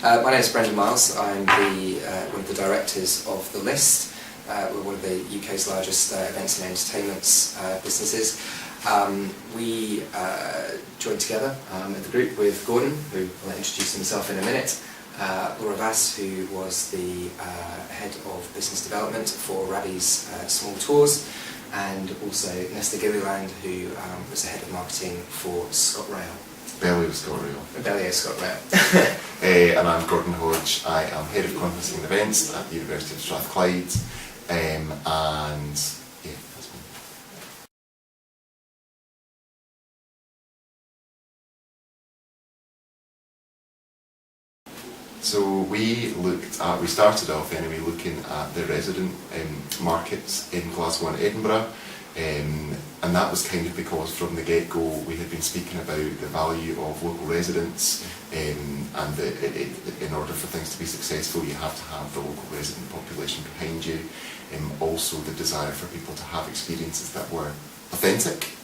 My name is Brendan Miles. I'm one of the directors of The List. We're one of the UK's largest events and entertainments businesses. We joined together at the group with Gordon, who will introduce himself in a minute, Laura Vass, who was the head of business development for Rabbie's Small Tours, and also Nesta Gilliland, who was the head of marketing for ScotRail. Belly of ScotRail. Belly of ScotRail. And I'm Gordon Hodge. I am Head of Conferencing and Events at the University of Strathclyde. And yeah, that's me. So we started off anyway looking at the resident markets in Glasgow and Edinburgh. And that was kind of because from the get-go we had been speaking about the value of local residents, and in order for things to be successful you have to have the local resident population behind you, and also the desire for people to have experiences that were authentic.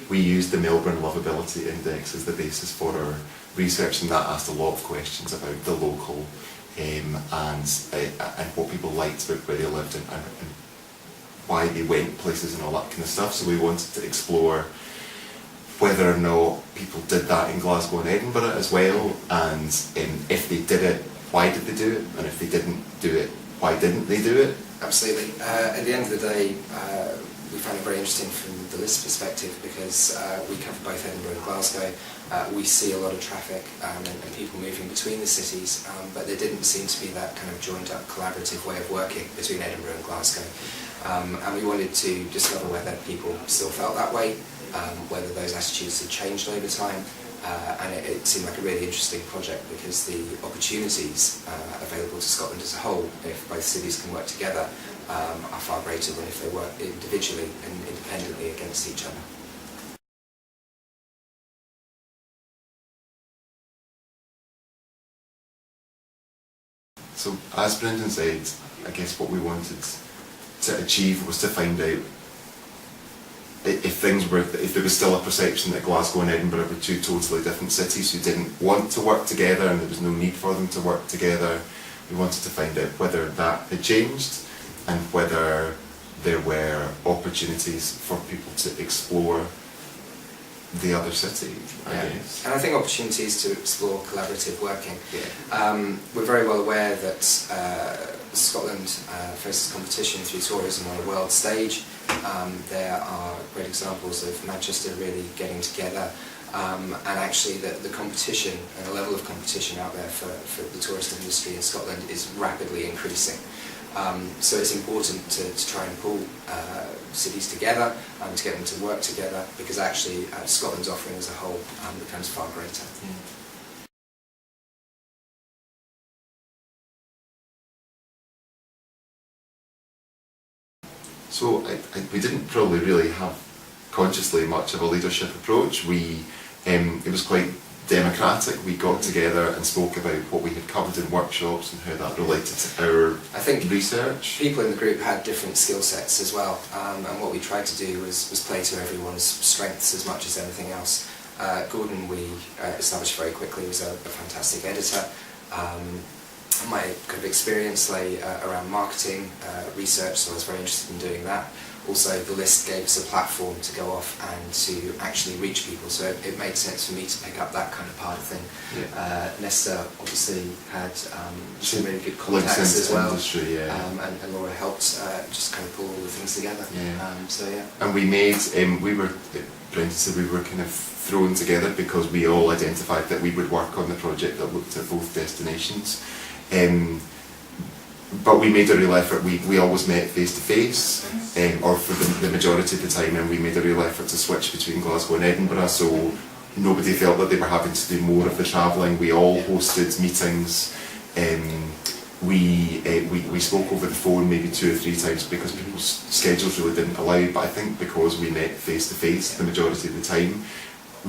We used the Melbourne Lovability Index as the basis for our research, and that asked a lot of questions about the local and what people liked about where they lived and why they went places and all that kind of stuff. So we wanted to explore whether or not people did that in Glasgow and Edinburgh as well, and if they did it, why did they do it, and if they didn't do it, why didn't they do it? Absolutely. At the end of the day, we found it very interesting from the List perspective because we cover both Edinburgh and Glasgow. We see a lot of traffic and people moving between the cities, but there didn't seem to be that kind of joined up collaborative way of working between Edinburgh and Glasgow. And we wanted to discover whether people still felt that way, whether those attitudes had changed over time, and it seemed like a really interesting project because the opportunities available to Scotland as a whole, if both cities can work together, are far greater than if they work individually and independently against each other. So as Brendan said, I guess what we wanted to achieve was to find out if there was still a perception that Glasgow and Edinburgh were two totally different cities who didn't want to work together and there was no need for them to work together. We wanted to find out whether that had changed and whether there were opportunities for people to explore the other city, I guess. And I think opportunities to explore collaborative working. Yeah. We're very well aware that Scotland faces competition through tourism on a world stage. There are great examples of Manchester really getting together, and actually the competition and the level of competition out there for the tourist industry in Scotland is rapidly increasing. So it's important to try and pull cities together to get them to work together, because actually Scotland's offering as a whole becomes far greater. So we didn't probably really have consciously much of a leadership approach. It was quite democratic. We got together and spoke about what we had covered in workshops and how that related to our research. People in the group had different skill sets as well, and what we tried to do was play to everyone's strengths as much as anything else. Gordon, we established very quickly, was a fantastic editor. My kind of experience lay around marketing, research, so I was very interested in doing that. Also, The List gave us a platform to go off and to actually reach people, so it made sense for me to pick up that kind of part of thing. Yeah. Nesta obviously had some really good contacts as well, industry, and Laura helped just kind of pull all the things together. Yeah. And we made, Brendan said we were kind of thrown together because we all identified that we would work on the project that looked at both destinations. But we made a real effort. We always met face to face, or for the majority of the time, and we made a real effort to switch between Glasgow and Edinburgh, so nobody felt that they were having to do more of the travelling. We all hosted meetings. We spoke over the phone maybe 2 or 3 times because people's schedules really didn't allow. But I think because we met face to face the majority of the time,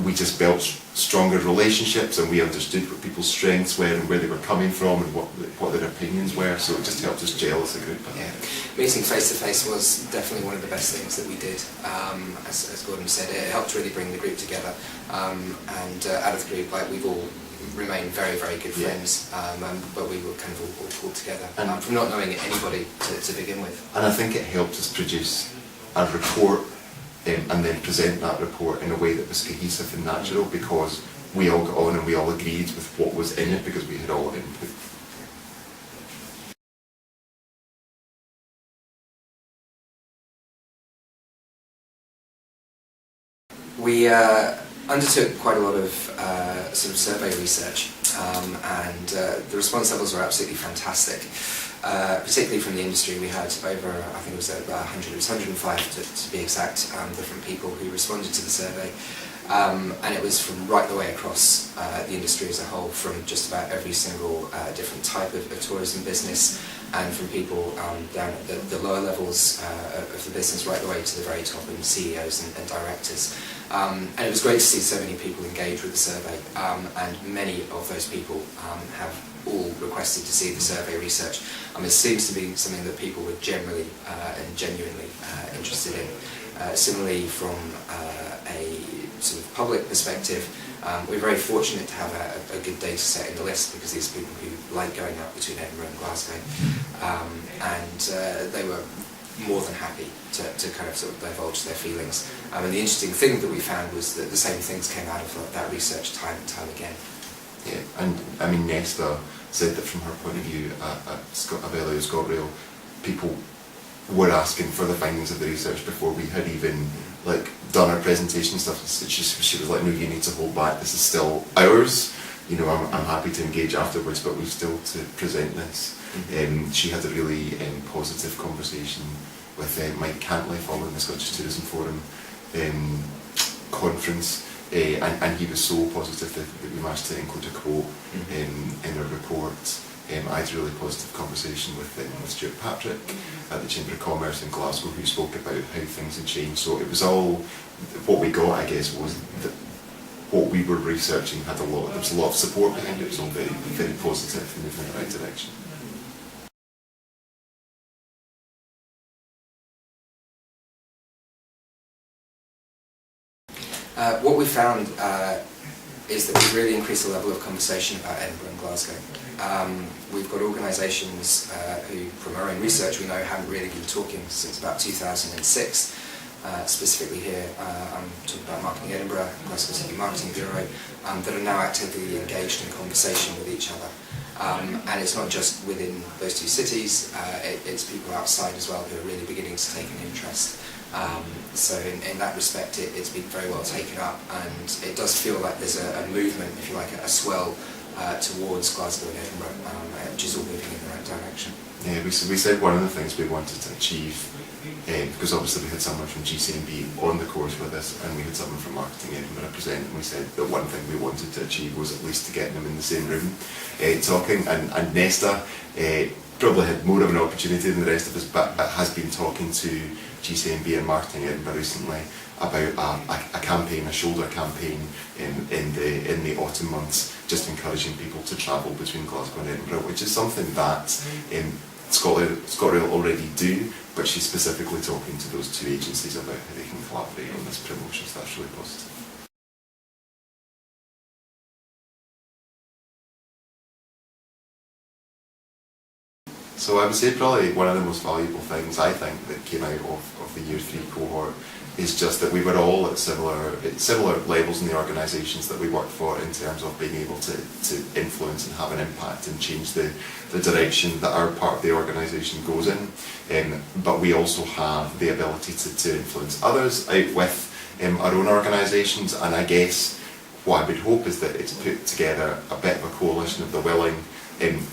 we just built stronger relationships, and we understood what people's strengths were and where they were coming from and what their opinions were, so it just helped us gel as a group. Yeah, meeting face to face was definitely one of the best things that we did. As Gordon said, it helped really bring the group together, and out of the group, like, we've all remain very, very good friends, but we were kind of all pulled together from not knowing anybody to begin with. And I think it helped us produce a report and then present that report in a way that was cohesive and natural, because we all got on and we all agreed with what was in it because we had all input. We undertook quite a lot of sort of survey research, and the response levels were absolutely fantastic. Particularly from the industry, we had over, I think it was about 100, it was 105 to be exact, different people who responded to the survey. And it was from right the way across the industry as a whole, from just about every single different type of tourism business, and from people down at the lower levels of the business right the way to the very top, and CEOs and directors. And it was great to see so many people engage with the survey, and many of those people have all requested to see the survey research. It seems to be something that people were generally and genuinely interested in. Similarly, from a sort of public perspective, we're very fortunate to have a good data set in the list, because these are people who like going out between Edinburgh and Glasgow, and they were more than happy to kind of sort of divulge their feelings. And the interesting thing that we found was that the same things came out of that research time and time again. Yeah, and I mean, Nesta said that from her point of view at ScotRail, people were asking for the findings of the research before we had even done our presentation stuff. She was like, no, you need to hold back, this is still ours. You know, I'm happy to engage afterwards, but we've still to present this. Mm-hmm. She had a really positive conversation with Mike Cantley following the Scottish Tourism Forum conference, and he was so positive that we managed to include a quote in our report. I had a really positive conversation with Stuart Patrick at the Chamber of Commerce in Glasgow, who spoke about how things had changed. So it was all, what we got, I guess, was that what we were researching had there was a lot of support behind it. It was all very, very positive and moving in the right direction. What we found is that we've really increased the level of conversation about Edinburgh and Glasgow. We've got organisations who, from our own research, we know haven't really been talking since about 2006. Specifically here, I'm talking about Marketing Edinburgh, Glasgow City Marketing Bureau, that are now actively engaged in conversation with each other. And it's not just within those two cities, it's people outside as well who are really beginning to take an interest. So in that respect, it's been very well taken up, and it does feel like there's a movement, if you like, a swell towards Glasgow and Edinburgh, which is all moving in the right direction. Yeah, we said one of the things we wanted to achieve, because obviously we had someone from GCMB on the course with us, and we had someone from Marketing Edinburgh present, and we said that one thing we wanted to achieve was at least to get them in the same room talking, and Nesta probably had more of an opportunity than the rest of us, but has been talking to GCMB and Marketing Edinburgh recently about a campaign, a shoulder campaign in the autumn months, just encouraging people to travel between Glasgow and Edinburgh, which is something that ScotRail already do, but she's specifically talking to those two agencies about how they can collaborate on this promotion, so that's really positive. So I would say probably one of the most valuable things, I think, that came out of the Year 3 cohort is just that we were all at similar levels in the organisations that we worked for, in terms of being able to influence and have an impact and change the direction that our part of the organisation goes in. But we also have the ability to influence others out with our own organisations, and I guess what I would hope is that it's put together a bit of a coalition of the willing,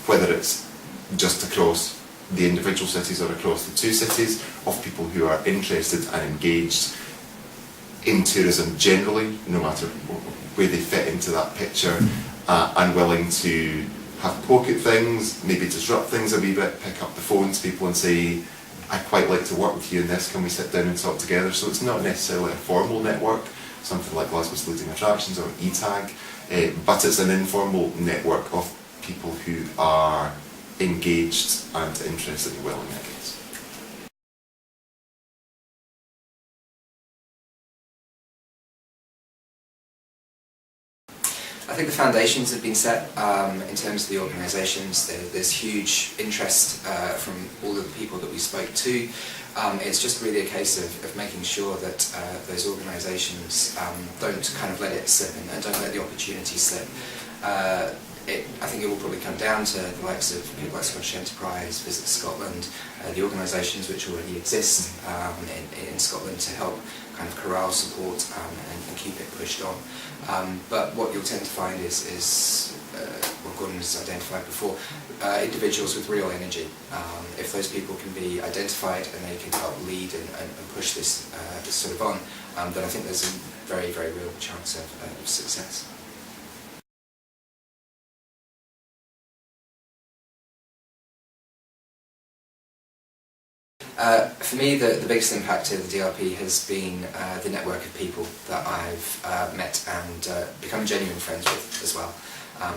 whether it's just across the individual cities or across the two cities, of people who are interested and engaged in tourism generally, no matter where they fit into that picture, and willing to have poke at things, maybe disrupt things a wee bit, pick up the phone to people and say, I'd quite like to work with you in this, can we sit down and talk together? So it's not necessarily a formal network, something like Glasgow's Leading Attractions or ETAG, but it's an informal network of people who are engaged and interested and willing, I guess. think the foundations have been set in terms of the organisations. There's huge interest from all of the people that we spoke to. It's just really a case of making sure that those organisations don't kind of let it slip and don't let the opportunity slip. I think it will probably come down to the likes of people like Scottish Enterprise, Visit Scotland, the organisations which already exist in Scotland to help kind of corral, support and keep it pushed on. But what you'll tend to find is what Gordon has identified before, individuals with real energy. If those people can be identified and they can help lead and push this sort of on, then I think there's a very, very real chance of success. For me, the biggest impact of the DLP has been the network of people that I've met and become genuine friends with as well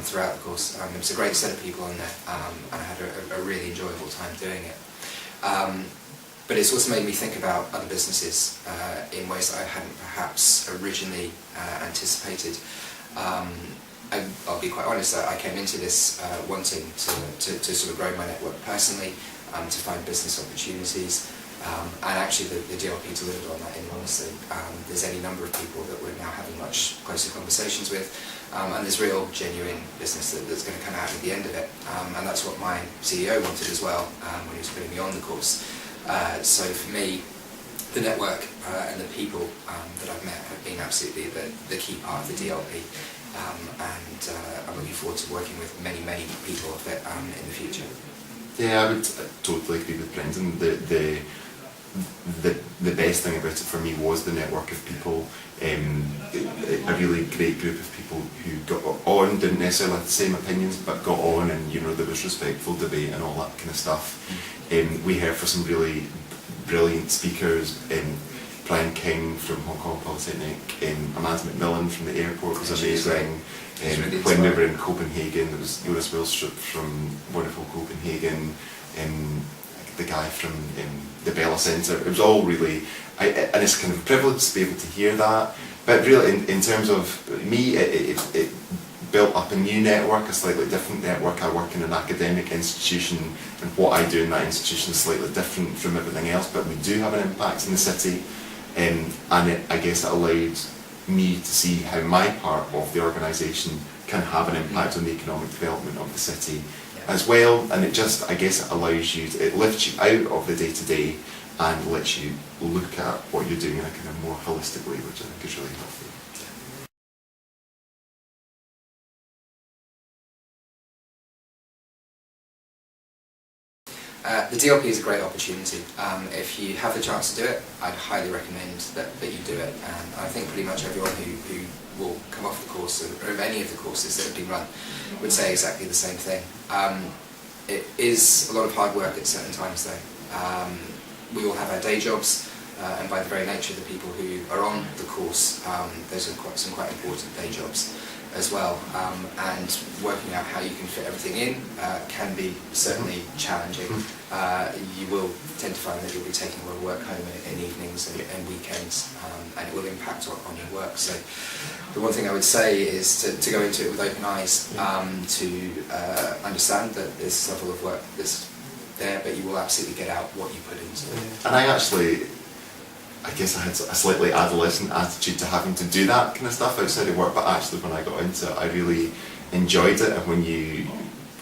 throughout the course. There was a great set of people on there and I had a really enjoyable time doing it. But it's also made me think about other businesses in ways that I hadn't perhaps originally anticipated. I'll be quite honest, I came into this wanting to sort of grow my network personally, to find business opportunities, and actually the DLP delivered on that enormously. There's any number of people that we're now having much closer conversations with, and there's real genuine business that's going to come out at the end of it, and that's what my CEO wanted as well when he was putting me on the course. So for me, the network and the people that I've met have been absolutely the key part of the DLP, and I'm looking forward to working with many, many people of it in the future. Yeah, I would totally agree with Brendan. The best thing about it for me was the network of people, a really great group of people who got on, didn't necessarily have the same opinions, but got on, and there was respectful debate and all that kind of stuff. We heard from some really brilliant speakers, Brian King from Hong Kong Polytechnic, Amanda McMillan from the airport was amazing. When we were in Copenhagen, there was Jonas Wilstrup from wonderful Copenhagen, the guy from the Bella Centre. It was all really, and it's kind of a privilege to be able to hear that. But really, in terms of me, it built up a new network, a slightly different network. I work in an academic institution, and what I do in that institution is slightly different from everything else, but we do have an impact in the city, and I guess it allowed me to see how my part of the organisation can have an impact on the economic development of the city as well, and it just, I guess it allows you, it lifts you out of the day-to-day and lets you look at what you're doing in a kind of more holistic way, which I think is really helpful. The DLP is a great opportunity. If you have the chance to do it, I'd highly recommend that you do it. And I think pretty much everyone who will come off the course, or of any of the courses that have been run, would say exactly the same thing. It is a lot of hard work at certain times though. We all have our day jobs, and by the very nature of the people who are on the course, those are some quite important day jobs as well, and working out how you can fit everything in can be certainly challenging. You will tend to find that you'll be taking a lot of work home in evenings and weekends, and it will impact on your work. So the one thing I would say is to go into it with open eyes, to understand that there's a level of work that's there, but you will absolutely get out what you put into it. And I guess I had a slightly adolescent attitude to having to do that kind of stuff outside of work, but actually when I got into it, I really enjoyed it. And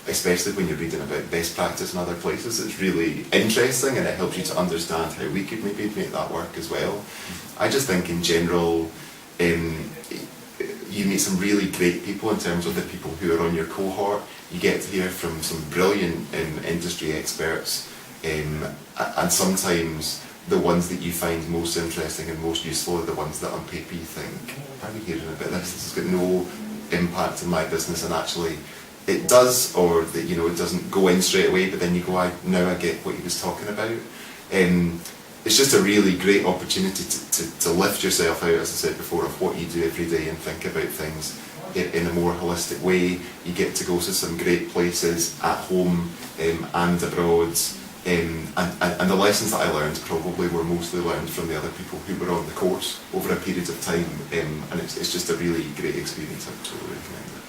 especially when you're reading about best practice in other places, it's really interesting, and it helps you to understand how we could maybe make that work as well. I just think in general, you meet some really great people in terms of the people who are on your cohort. You get to hear from some brilliant industry experts, and sometimes the ones that you find most interesting and most useful are the ones that on paper you think, why are we hearing about this? This has got no impact on my business, and actually it does, or that it doesn't go in straight away, but then you go, now I get what he was talking about. It's just a really great opportunity to lift yourself out, as I said before, of what you do every day and think about things in a more holistic way. You get to go to some great places at home and abroad. And the lessons that I learned probably were mostly learned from the other people who were on the course over a period of time, and it's just a really great experience. I would totally recommend it.